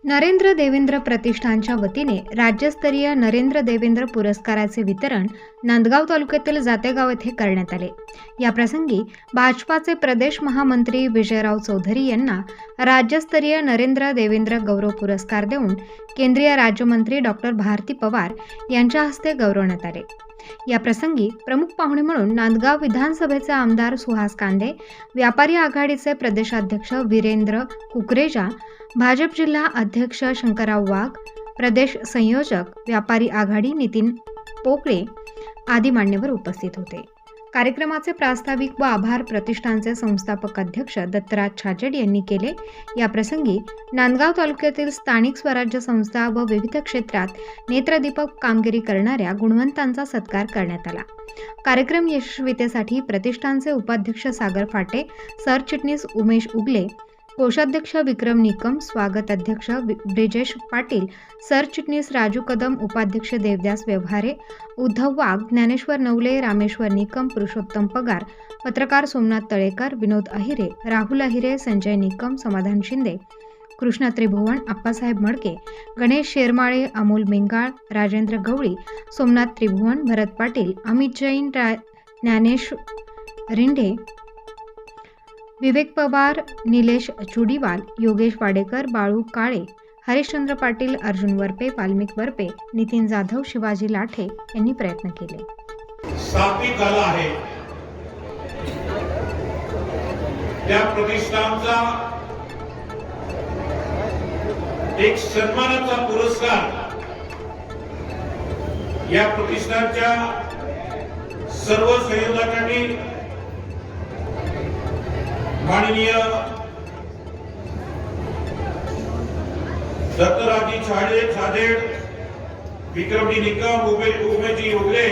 नरेंद्र देवेंद्र प्रतिष्ठानच्या वतीने राज्यस्तरीय नरेंद्र देवेंद्र पुरस्काराचे वितरण नांदगाव तालुक्यातील जातेगाव येथे करण्यात आले। याप्रसंगी भाजपाचे प्रदेश महामंत्री विजयराव चौधरी यांना राज्यस्तरीय नरेंद्र देवेंद्र गौरव पुरस्कार देऊन केंद्रीय राज्यमंत्री डॉक्टर भारती पवार यांच्या हस्ते गौरवण्यात आले। या प्रसंगी प्रमुख पाहुणे म्हणून नांदगाव विधानसभेचे आमदार सुहास कांदे, व्यापारी आघाडीचे प्रदेशाध्यक्ष वीरेंद्र कुकरेजा, भाजप जिल्हा अध्यक्ष शंकरराव वाघ, प्रदेश संयोजक व्यापारी आघाडी नितीन पोकळे आदी मान्यवर उपस्थित होते। कार्यक्रमाचे प्रास्ताविक व आभार प्रतिष्ठानचे संस्थापक अध्यक्ष दत्तराज छाजेड यांनी केले। या प्रसंगी नांदगाव तालुक्यातील स्थानिक स्वराज्य संस्था व विविध क्षेत्रात नेत्रदीपक कामगिरी करणाऱ्या गुणवंतांचा सत्कार करण्यात आला। कार्यक्रम यशस्वीतेसाठी प्रतिष्ठानचे उपाध्यक्ष सागर फाटे, सरचिटणीस उमेश उगले, कोषाध्यक्ष विक्रम निकम, स्वागत अध्यक्ष ब्रिजेश पाटील, सरचिटणीस राजू कदम, उपाध्यक्ष देवदास व्यवहारे, उद्धव वाघ, ज्ञानेश्वर नवले, रामेश्वर निकम, पुरुषोत्तम पगार, पत्रकार सोमनाथ तळेकर, विनोद अहिरे, राहुल अहिरे, संजय निकम, समाधान शिंदे, कृष्णा त्रिभुवन, आप्पासाहेब मडके, गणेश शेरमाळे, अमोल मेंगाळ, राजेंद्र गवळी, सोमनाथ त्रिभुवन, भरत पाटील, अमित जैन, ज्ञानेश रिंढे, विवेक पवार, निलेश चुडीवाल, योगेश वाडेकर, बाळू काळे, हरिश्चंद्र पाटील, अर्जुन वरपे, वाल्मिक वरपे, नितीन जाधव, शिवाजी लाठे यांनी प्रयत्न केले। स्थापित झाला आहे त्या प्रतिष्ठानचा एक सन्मानाचा पुरस्कार या प्रतिष्ठानच्या सर्व संयोजकांनी माननीय दत्तराजी छाजेड, विक्रमजी निकम, उमेशजी उगले,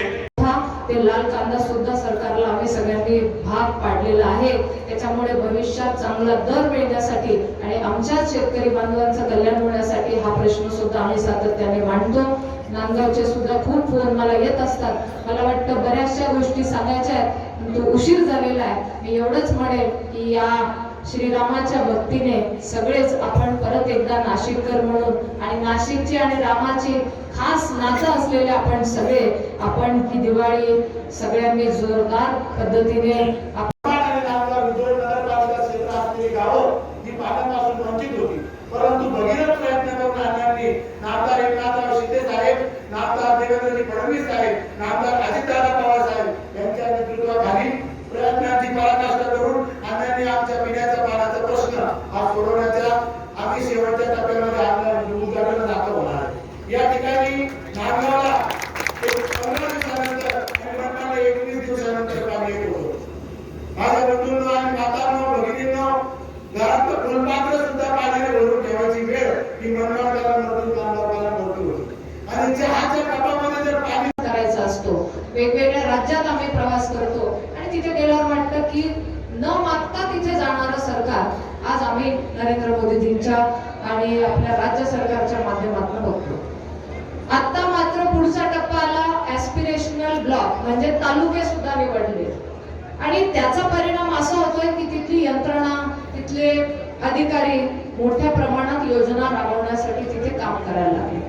ते लाल कांदा सुद्धा सरकारला आम्ही सगळ्यांनी भाग पाडलेला आहे। त्याच्यामुळे भविष्यात चांगला दर मिळण्यासाठी आणि आमच्या शेतकरी बांधवांचं कल्याण होण्यासाठी हा प्रश्न सुद्धा आम्ही सातत्याने मांडतो। नांदगावचे सुद्धा खूप फोन मला येत असतात। मला वाटतं बऱ्याचशा गोष्टी सांगायच्या आहेत, तो उशीर झालेला आहे। मी एवढंच म्हणेल की या श्रीरामाच्या भक्तीने सगळेच आपण परत एकदा नाशिककर म्हणून आणि नाशिकची आणि रामाची खास नातं असलेले आपण ही दिवाळी सगळ्यांनी जोरदार पद्धतीने परंतु भगीरथ प्रयत्न करून अण्णांनी नामदार एकनाथराव शिंदे साहेब, नामदार देवेंद्रजी फडणवीस साहेब, नामदार अजितदादा पवार साहेब यांच्या नेतृत्वाखाली प्रयत्नांची पराकाष्ठा करून अण्णांनी आमच्या पिण्याच्या पाण्याचा प्रश्न हा सोडवण्याच्या अगदी शेवटच्या टप्प्यामध्ये आपल्या उद्घाटन दाखल होणार आहे। या ठिकाणी नांदगावला एक 15 दिवसानंतर आणि मनाला 21 दिवसानंतर काम येत होतं। माझ्या बंधूंनो आणि मातांनो, भगिनींनो, घरात फुलपात्र सुद्धा पाण्याने भरून ठेवायची वेळ ही मनमाडला नव्हती होती। आणि चहाच्या कपामध्ये जर पाणी करायचं असतो, वेगवेगळ्या राज्यात आम्ही प्रवास करतो आणि तिथे गेल्यावर वाटतं की न मागता तिथे जाणारं सरकार आज आम्ही नरेंद्र मोदीजींच्या आणि आपल्या राज्य सरकारच्या माध्यमातून बघतो। आता मात्र पुढचा टप्पा आला, ऍस्पिरेशनल ब्लॉक म्हणजे तालुके सुद्धा निवडले आणि त्याचा परिणाम असा होतोय की तिथली यंत्रणा, तिथले अधिकारी मोठ्या प्रमाणात योजना राबवण्यासाठी तिथे काम करायला लागले।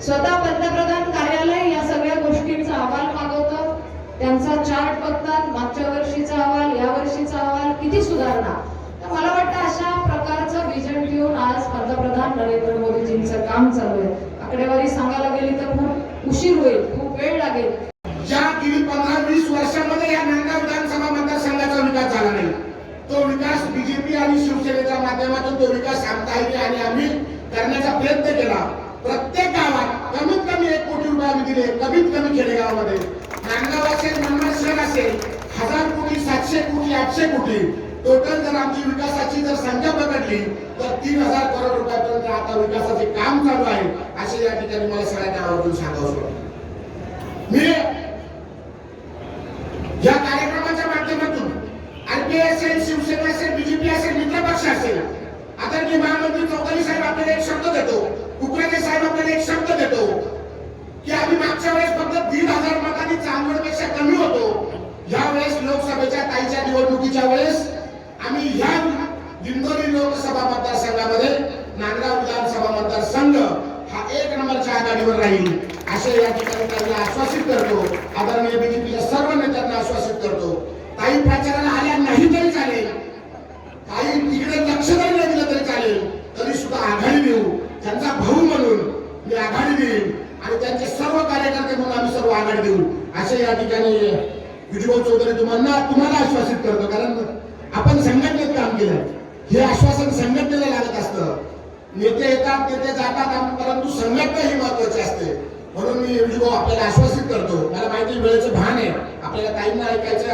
स्वतः पंतप्रधान कार्यालय या सगळ्या गोष्टींचा अहवाल मागवतं, त्यांचा चार्ट बघतात, मागच्या वर्षीचा अहवाल, या वर्षीचा अहवाल, किती सुधारणा। तर मला वाटतं अशा प्रकारचं विजन घेऊन आज पंतप्रधान नरेंद्र मोदीजींचं काम चालू आहे। आकडेवारी सांगायला गेली तर खूप उशीर होईल, खूप वेळ लागेल। ज्या गेली 15-20 वर्षांमध्ये या नांदगाव विधानसभा मतदारसंघाचा विकास झाला नाही, तो विकास बीजेपी आणि शिवसेनेच्या माध्यमातून तो विकास आमचा आहे आणि आम्ही करण्याचा प्रयत्न केला। प्रत्येक गावात कमीत कमी 1 कोटी रुपये आम्ही दिले, कमीत कमी खेडेगावामध्ये। नांदगाव असेल, मनमाड शहर असेल, 1000 कोटी, 700 कोटी, 800 कोटी टोटल जर आमची विकासाची जर संख्या पकडली तर 3000 करोड रुपयापर्यंत आता विकासाचे काम चालू आहे, असे या ठिकाणी मला सगळ्यांना आवर्जून सांगावं वाटतं। मी या कार्यक्रमाच्या माध्यमातून आरपीआय असेल, शिवसेना असेल, बीजेपी असेल, मित्र पक्ष असेल, आदरणीय महामंत्री चौधरी साहेब आपल्याला एक शब्द देतो, कुकरेजे साहेब आपल्याला एक शब्द देतो की आम्ही मागच्या वेळेस फक्त 1500 मतांनी चांदवडपेक्षा कमी होतो। या वेळेस लोकसभेच्या ताईच्या निवडणुकीच्या वेळेस आम्ही ह्या दिंडोरी लोकसभा मतदारसंघामध्ये नांदगाव विधानसभा मतदारसंघ वाटचालीवर राहील असे या ठिकाणी त्यांना आश्वासित करतो. आदरणीय बीजेपीच्या सर्व नेत्यांना आश्वासित करतो. काही प्रचाराला आल्या नाही तरी चालेल, काही तिकडे लक्ष जरी नाही दिलं तरी चालेल, तरी सुद्धा आघाडी देऊ. त्यांचा भाऊ म्हणून मी आघाडी देईन आणि त्यांचे सर्व कार्यकर्ते म्हणून आम्ही सर्व आघाडी देऊ असे या ठिकाणी विजयभाऊ चौधरी तुम्हाला आश्वासित करतो. कारण आपण संघटनेत काम केलं, हे आश्वासन संघटनेला लागत असतं. नेते येतात नेते जातात, परंतु संघटना ही महत्वाची असते. म्हणून मी विजयभाऊ आपल्याला आश्वासित करतो. मला माहिती वेळेचं भान आहे, आपल्याला काहींना ऐकायचं.